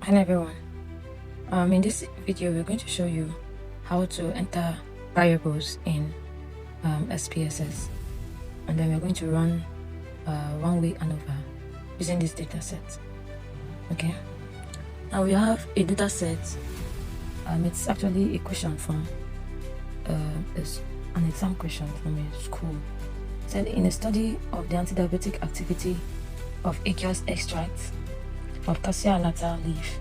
Hello everyone. In this video we're going to show you how to enter variables in SPSS, and then we're going to run one-way ANOVA using this data set. Okay, now we have a data set. It's actually a question from an exam question from a school. It said, in a study of the antidiabetic activity of aqueous extract of cassia alata leaf,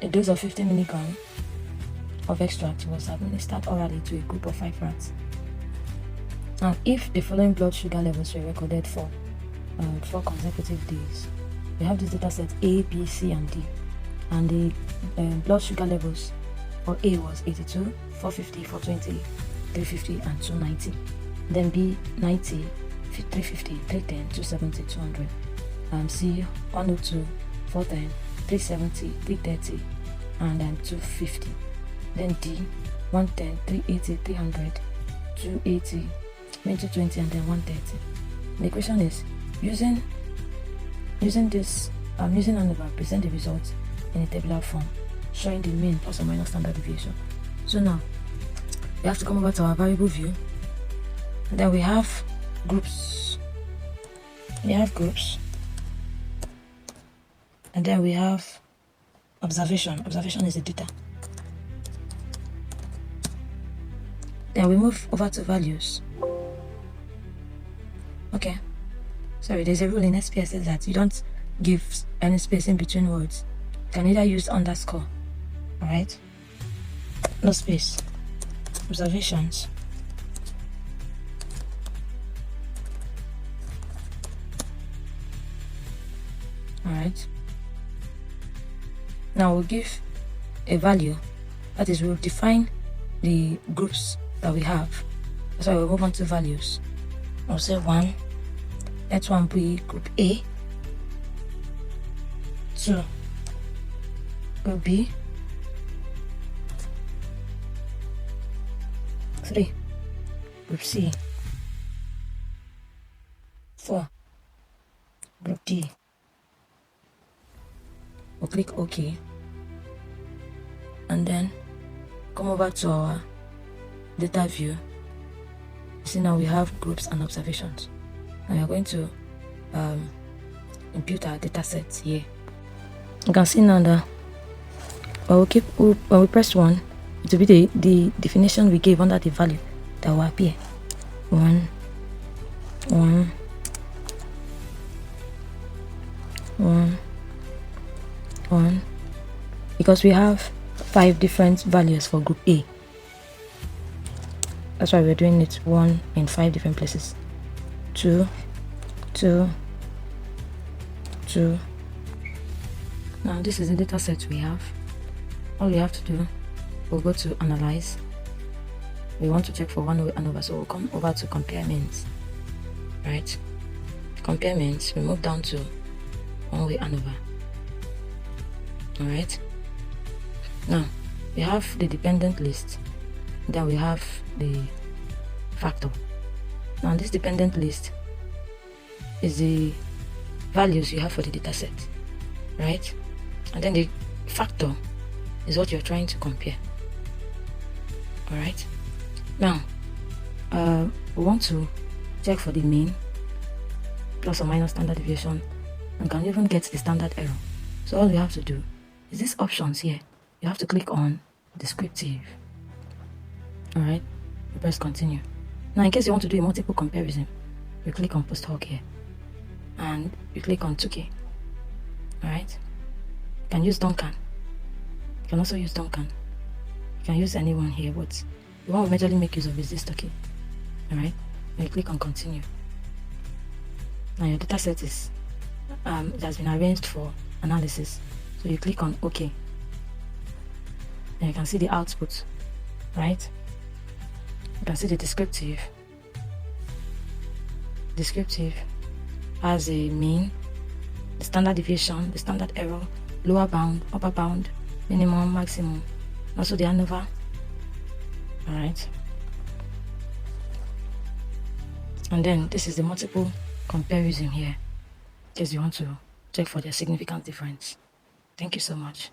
a dose of 50 mg of extract was administered orally to a group of 5 rats. Now, if the following blood sugar levels were recorded for 4 consecutive days, we have this data set A, B, C, and D, and the blood sugar levels for A was 82, 450, 420, 350, and 290. Then B, 90, 350, 310, 270, 200. C, 102, 410, 370, 330, and then 250. Then D, 110, 380, 300, 280, 220, and then 130. The question is, using ANOVA, present the results in a tabular form showing the mean plus or minus standard deviation. So now we have to come over to our variable view, and then we have groups. And then we have observation. Observation is the data. Then we move over to values. Okay, sorry, there's a rule in SPSS that you don't give any space in between words. You can either use underscore. Alright, no space. Observations. Alright, now we'll give a value, that is, we'll define the groups that we have. So we'll move on to values. We'll say 1, let 1 be group A, 2 group B, 3 group C, 4 group D. We'll click OK, and then come over to our data view. See, now we have groups and observations. Now we are going to impute our data set here. You can see now that when we press 1, it will be the definition we gave under the value that will appear. 1, 1, 1, 1, because we have 5 different values for group A. That's why we're doing it 1 in 5 different places. 2, 2, 2. Now this is the data set we have. All we have to do, we'll go to analyze. We want to check for one-way ANOVA, so we'll come over to compare means. Right? Compare means, we move down to one-way ANOVA. Alright, now we have the dependent list, then we have the factor. Now this dependent list is the values you have for the data set, right? And then the factor is what you're trying to compare. Alright, now we want to check for the mean plus or minus standard deviation, and can even get the standard error. So all we have to do is these options here. You have to click on descriptive. Alright, you press continue. Now in case you want to do a multiple comparison, you click on post hoc here and you click on 2K. Alright, you can use Duncan. You can also use Duncan. You can use anyone here, but the one we majorly make use of is this Turkey. Alright, and you click on continue. Now your data set is it has been arranged for analysis. So you click on OK, and you can see the output, right? You can see the descriptive. Descriptive has a mean, the standard deviation, the standard error, lower bound, upper bound, minimum, maximum, also the ANOVA. Alright. And then this is the multiple comparison here, in case you want to check for their significant difference. Thank you so much.